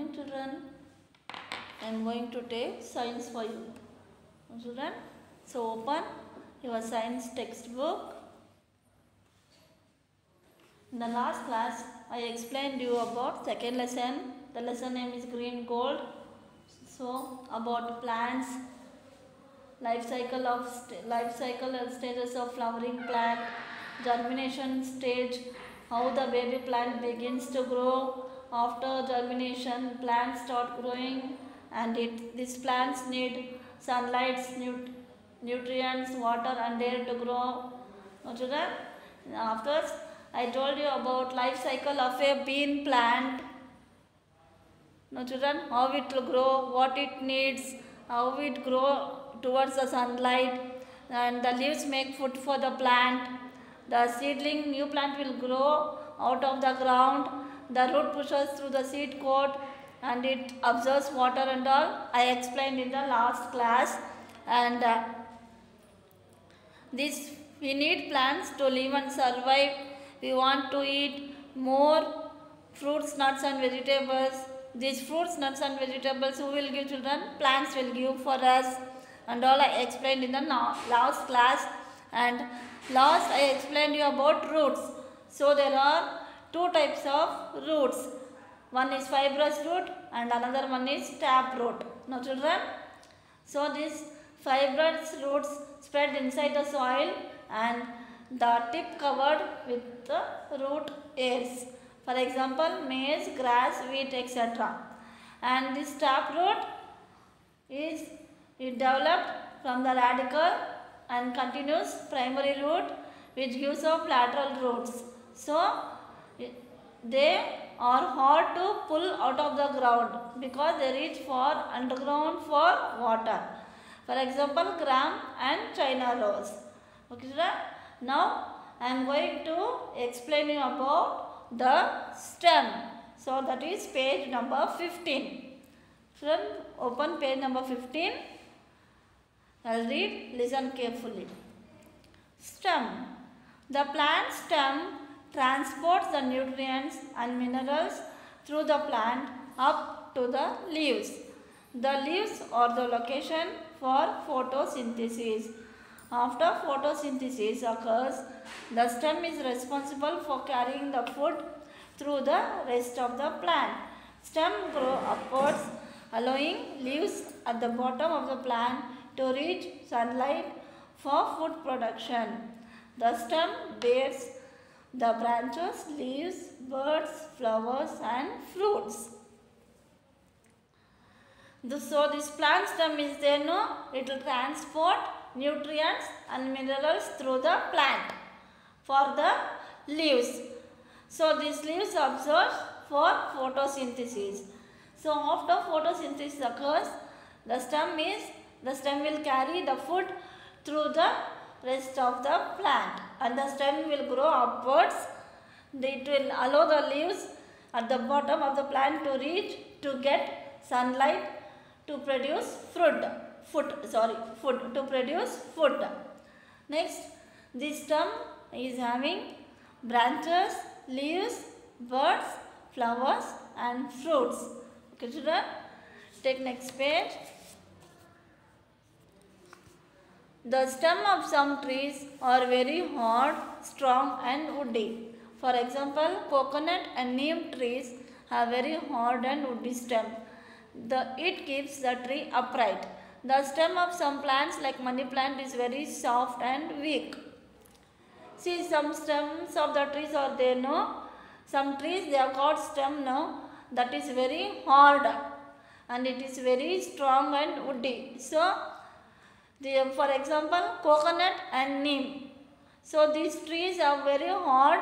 morning, children. I am going to take science for you. Children, so open your science textbook. In the last class, I explained you about second lesson. The lesson name is green gold. So about plants, life cycle and stages of flowering plant, germination stage, how the baby plant begins to grow. After germination, plants start growing, and these plants need sunlight, nutrients, water, and air to grow. Children, afterwards I told you about life cycle of a bean plant. Now children, how it will grow, what it needs, how it grow towards the sunlight, and the leaves make food for the plant. The seedling new plant will grow out of the ground. The root pushes through the seed coat and it absorbs water and all. I explained in the last class. And this we need plants to live and survive. We want to eat more fruits, nuts and vegetables. These fruits, nuts and vegetables who will give children? Plants will give for us. And all I explained in the last class. And last I explained you about roots. So there are two types of roots. One is fibrous root and another one is tap root. Now children, so these fibrous roots spread inside the soil and the tip covered with the root hairs. For example, maize, grass, wheat, etc. And this tap root is developed from the radical and continuous primary root which gives off lateral roots. So they are hard to pull out of the ground because they reach for underground for water. For example, gram and China rose. Okay, sir? Now I am going to explain you about the stem. So that is page number 15. Children, open page number 15. I'll read, listen carefully. Stem. The plant stem transports the nutrients and minerals through the plant up to the leaves. The leaves are the location for photosynthesis. After photosynthesis occurs, the stem is responsible for carrying the food through the rest of the plant. Stem grow upwards, allowing leaves at the bottom of the plant to reach sunlight for food production. The stem bears the branches, leaves, birds, flowers and fruits. So this plant stem is there, no? It will transport nutrients and minerals through the plant for the leaves. So these leaves absorb for photosynthesis. So after photosynthesis occurs, the stem will carry the food through the rest of the plant and the stem will grow upwards. It will allow the leaves at the bottom of the plant to reach to get sunlight to produce food. Next, this stem is having branches, leaves, birds, flowers and fruits. Okay, children, take next page. The stem of some trees are very hard, strong and woody. For example, coconut and neem trees have very hard and woody stem. It keeps the tree upright. The stem of some plants like money plant is very soft and weak. See, some stems of the trees are there, no? Some trees they have got stem, no? That is very hard and it is very strong and woody. So, for example, coconut and neem. So these trees are very hard,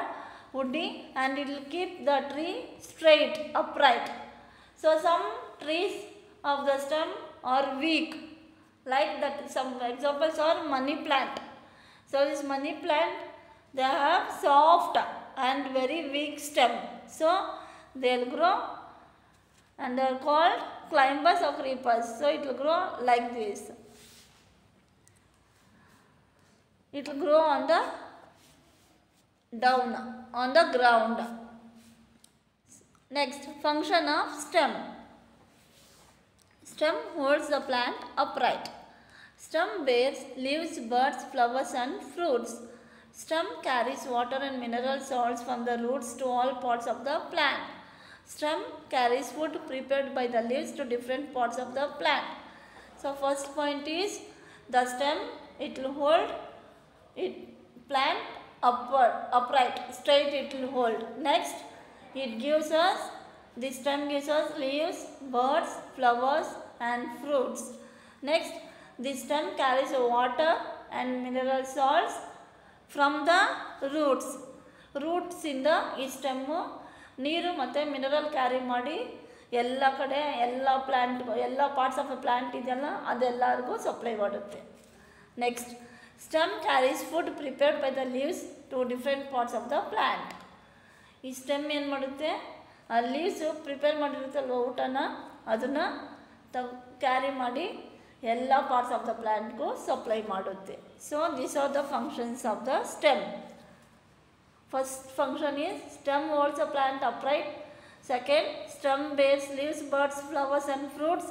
woody and it will keep the tree straight, upright. So some trees of the stem are weak. Like that, some examples are money plant. So this money plant, they have soft and very weak stem. So they will grow and they are called climbers or creepers. So it will grow like this. It will grow on the down on the ground. Next, function of stem. Stem holds the plant upright. Stem bears leaves, buds, flowers and fruits. Stem carries water and mineral salts from the roots to all parts of the plant. Stem carries food prepared by the leaves to different parts of the plant. So first point is the stem, it will hold it plant upright, straight it will hold. Next, it gives us, the stem gives us leaves, buds, flowers and fruits. Next, the stem carries water and mineral salts from the roots. Roots ಇಂದ ಈ stem ನೀರು ಮತ್ತು mineral carry ಮಾಡಿ ಎಲ್ಲ ಕಡೆ ಎಲ್ಲ plant ಎಲ್ಲ parts of a plant ಇದೆಯಲ್ಲ ಅದೆಲ್ಲರಿಗೂ ಸಪ್ಲೈ ಮಾಡುತ್ತೆ. Next, stem carries food prepared by the leaves to different parts of the plant. ಈ ಸ್ಟೆಮ್ ಏನು ಮಾಡುತ್ತೆ, ಆ ಲೀವ್ಸು ಪ್ರಿಪೇರ್ ಮಾಡಿರುತ್ತಲ್ವ ಊಟನ, ಅದನ್ನು ಕ್ಯಾರಿ ಮಾಡಿ ಎಲ್ಲ ಪಾರ್ಟ್ಸ್ ಆಫ್ ದ ಪ್ಲ್ಯಾಂಟ್ಗೂ ಸಪ್ಲೈ ಮಾಡುತ್ತೆ. So these are the functions of the stem. First function is stem holds a plant upright. Second, stem bears leaves, buds, flowers and fruits.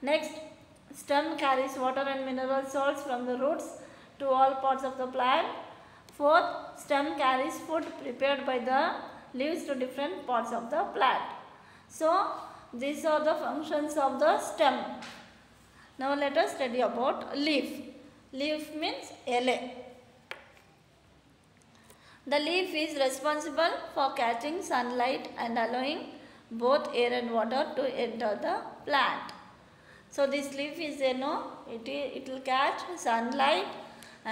Next, stem carries water and mineral salts from the roots to all parts of the plant. Fourth, stem carries food prepared by the leaves to different parts of the plant. So, these are the functions of the stem. Now, let us study about leaf. Leaf means ele. The leaf is responsible for catching sunlight and allowing both air and water to enter the plant. So this leaf is it will catch sunlight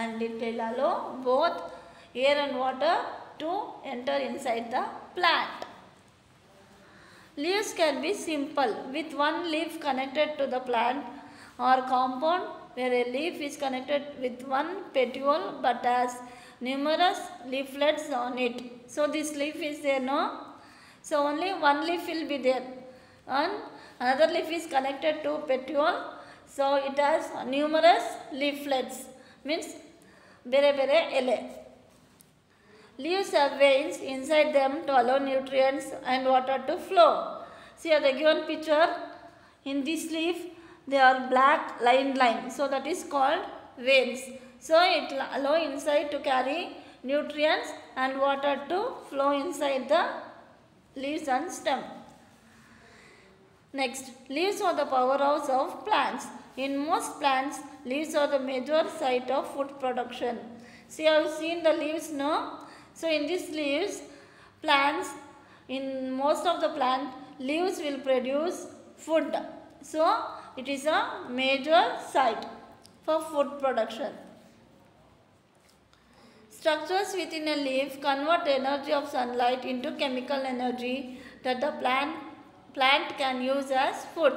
and it will allow both air and water to enter inside the plant. Leaves can be simple with one leaf connected to the plant, or compound where a leaf is connected with one petiole but has numerous leaflets on it. So this leaf is there, no? So only one leaf will be there and another leaf is connected to petiole. So it has numerous leaflets, means bere bere ele. Leaves have veins inside them to allow nutrients and water to flow. See the given picture, in this leaf they are black line. So that is called veins. So it will allow inside to carry nutrients and water to flow inside the leaves and stem. Next, leaves are the powerhouse of plants. In most plants, leaves are the major site of food production. See, I have seen the leaves now. So in these leaves, plants, in most of the plant, leaves will produce food. So it is a major site for food production. Structures within a leaf convert energy of sunlight into chemical energy that the plant can use as food.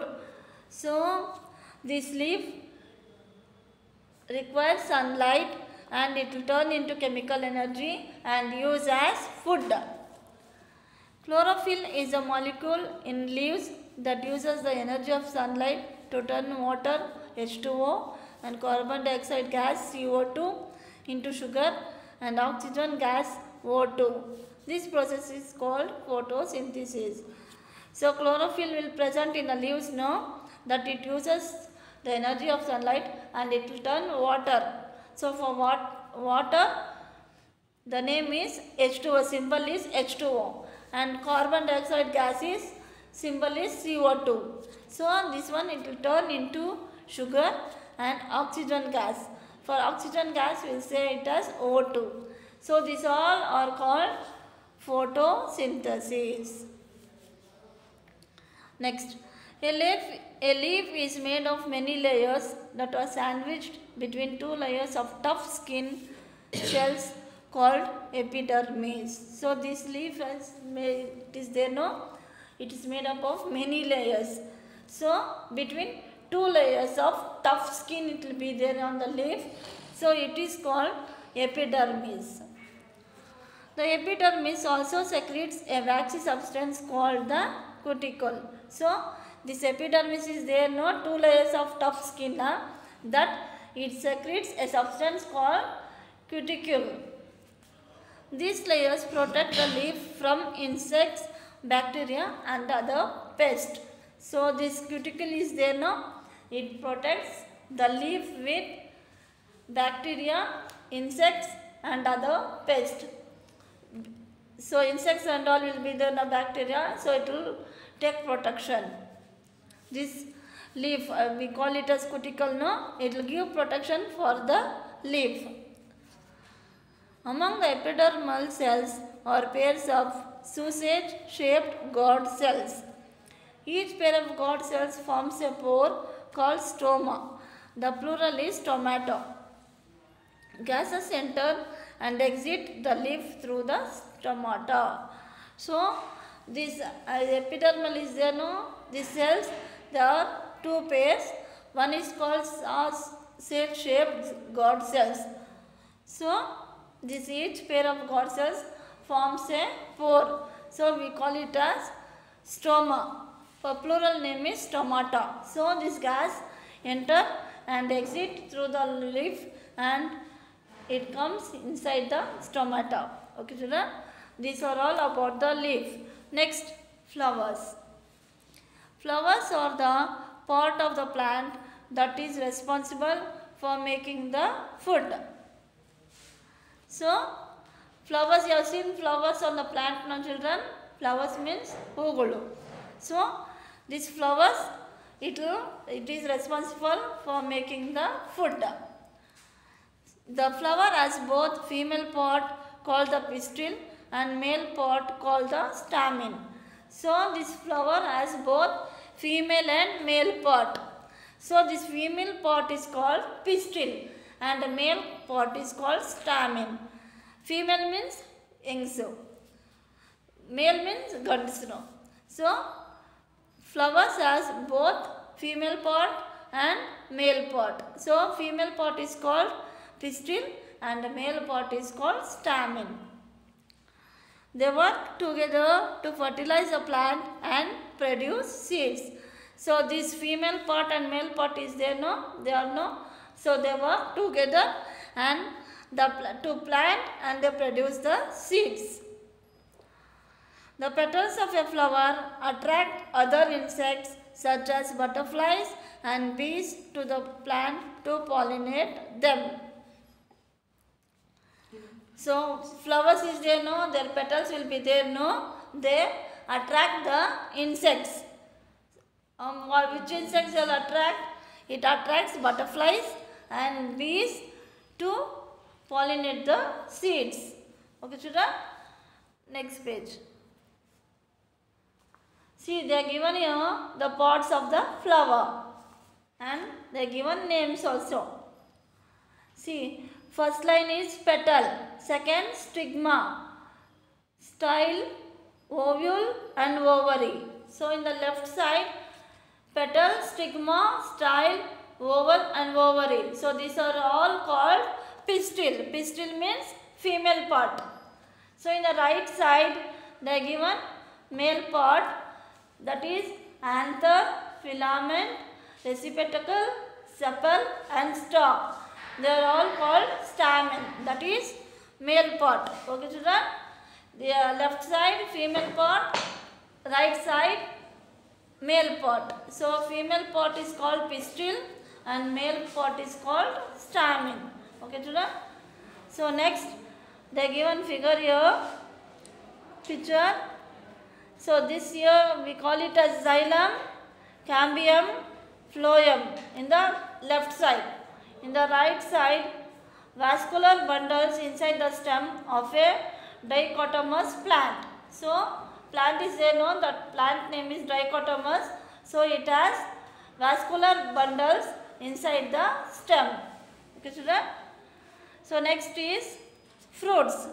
So this leaf requires sunlight and it will turn into chemical energy and use as food. Chlorophyll is a molecule in leaves that uses the energy of sunlight to turn water H2O and carbon dioxide gas CO2 into sugar and oxygen gas O2. This process is called photosynthesis. So chlorophyll will present in the leaves now that it uses the energy of sunlight and it will turn water. So for water, the name is H2O, symbol is H2O, and carbon dioxide gas is symbol is CO2. So this one it will turn into sugar and oxygen gas. For oxygen gas we will say it as O2. So these all are called photosynthesis. Next, a leaf is made of many layers that are sandwiched between two layers of tough skin cells called epidermis. So this leaf is made up of many layers. So between two layers of tough skin it will be there on the leaf. So it is called epidermis. The epidermis also secretes a waxy substance called the cuticle. So this epidermis is there, two layers of tough skin, that it secretes a substance called cuticle. These layers protect the leaf from insects, bacteria and other pests. So this cuticle is there, It protects the leaf with bacteria, insects and other pests. So insects and all will be there, the bacteria, so it will take protection. This leaf, we call it as cuticle, no? It will give protection for the leaf. Among the epidermal cells are pairs of sausage-shaped guard cells. Each pair of guard cells forms a pore called stoma. The plural is stomata. Gases enter and exit the leaf through the stomata. So, this epidermal is there, no? These cells, there are two pairs. One is called sausage-shaped guard cells. So, this each pair of guard cells forms a pore. So, we call it as stoma. For plural name is stomata. So, this gas enter and exit through the leaf and it comes inside the stomata. Okay, children? These are all about the leaf. Next, flowers. Flowers are the part of the plant that is responsible for making the food. So, flowers, you have seen flowers on the plant, no children? Flowers means hugulu. So, these flowers, it is responsible for making the food. The flower has both female part called the pistil and male part called the stamen. So, this flower has both female and male part. So, this female part is called pistil and the male part is called stamen. Female means yengsu. Male means gadsno. So, flowers has both female part and male part. So, female part is called pistil and the male part is called stamen. They work together to fertilize a plant and produce seeds. So, this female part and male part is there, no? They are no. So, they work together and to plant and they produce the seeds. The petals of a flower attract other insects such as butterflies and bees to the plant to pollinate them. So, flowers is there, no? Their petals will be there, no? They attract the insects. Which insects will attract? It attracts butterflies and bees to pollinate the seeds. Okay, children? Next page. See, they are given here the parts of the flower and they are given names also. See, first line is petal, second stigma, style, ovule and ovary. So, in the left side, petal, stigma, style, oval and ovary. So, these are all called pistil. Pistil means female part. So, in the right side, they are given male part, that is anther, filament, receptacle, sepal and stalk. They are all called stamen, that is male part. Okay, children? The left side female part, right side male part. So, female part is called pistil and male part is called stamen. Okay, children? So, next they are given figure here, picture. So, this here we call it as xylem, cambium, phloem in the left side. In the right side, vascular bundles inside the stem of a dichotomous plant. So, plant is there, no? The plant name is dichotomous. So, it has vascular bundles inside the stem. Okay, children? So, next is fruits.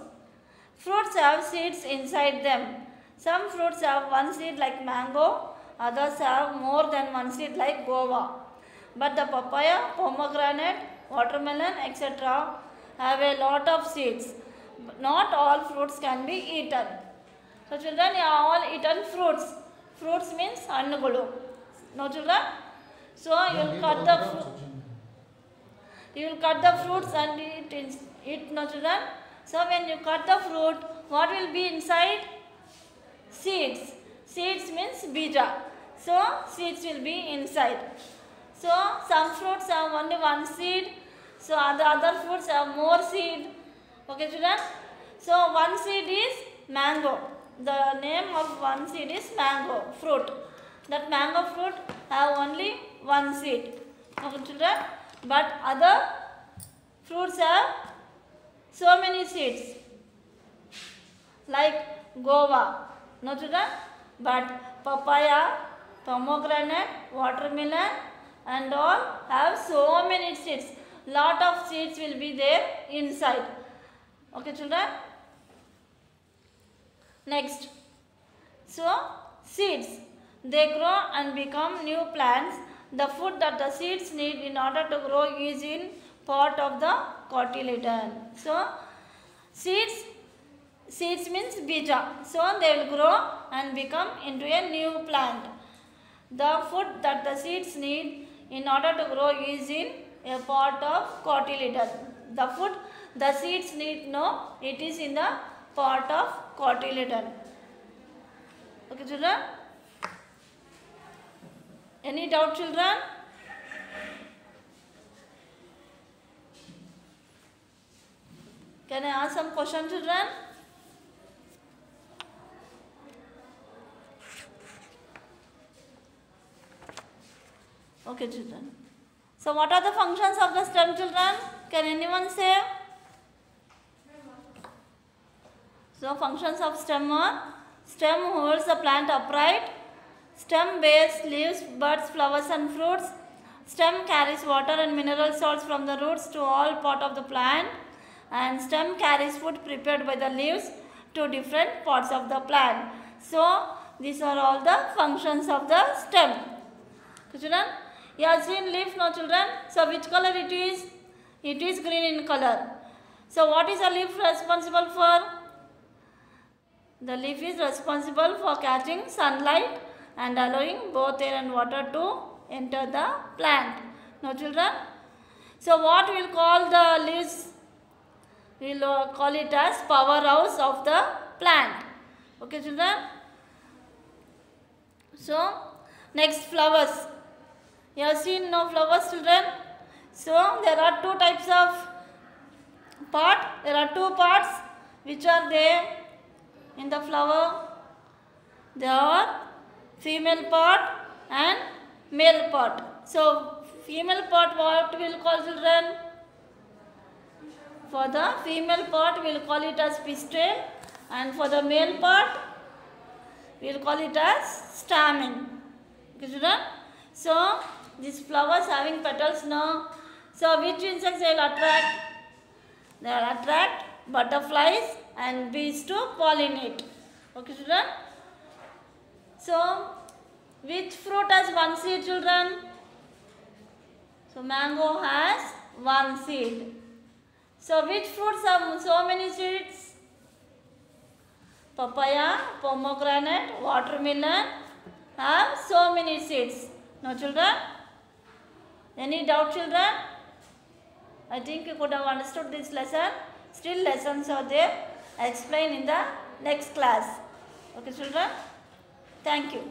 Fruits have seeds inside them. Some fruits have one seed like mango, others have more than one seed like guava. But the papaya, pomegranate, watermelon, etc. have a lot of seeds. Not all fruits can be eaten. So, children, you have all eaten fruits. Fruits means annugulu. No, children? So, you will cut the fruits and eat, no, children? So, when you cut the fruit, what will be inside? Seeds. Seeds means bija. So, seeds will be inside. So some fruits have only one seed. So the other fruits have more seed. Okay, children. So one seed is mango. The name of one seed is mango fruit. That mango fruit have only one seed. Okay, children. But other fruits have so many seeds. Like guava. No, children. But papaya, pomegranate, watermelon and all have so many seeds. Lot of seeds will be there inside. Okay, children. Next. So seeds, they grow and become new plants. The food that the seeds need in order to grow is in part of the cotyledon. So seeds means bija. So they will grow and become into a new plant. The food that the seeds need in order to grow is in a part of cotyledon. The food the seeds need, no, it is in the part of cotyledon. Okay, children? Any doubt, children? Can I ask some question, children? Okay, children. So what are the functions of the stem, children? Can anyone say? So functions of stem are: stem holds the plant upright, stem bears leaves, buds, flowers and fruits, stem carries water and mineral salts from the roots to all part of the plant, and stem carries food prepared by the leaves to different parts of the plant. So these are all the functions of the stem. Okay, children? You have seen leaf now, children. So which color it is? It is green in color. So what is a leaf responsible for? The leaf is responsible for catching sunlight and allowing both air and water to enter the plant. Now, children. So what we will call the leaves? We will call it as powerhouse of the plant. Okay, children. So next, flowers. You have seen no flowers, children. So there are two types of part. There are two parts which are there in the flower. They are female part and male part. So female part, what we will call, children? For the female part we will call it as pistil, and for the male part we will call it as stamen. Okay, children? So these flowers having petals now. So which insects they will attract? They will attract butterflies and bees to pollinate. Okay, children? So which fruit has one seed, children? So mango has one seed. So which fruits have so many seeds? Papaya, pomegranate, watermelon have so many seeds. No, children? Any doubt, children? I think you could have understood this lesson. Still lessons are there. I explain in the next class. Okay, children? Thank you.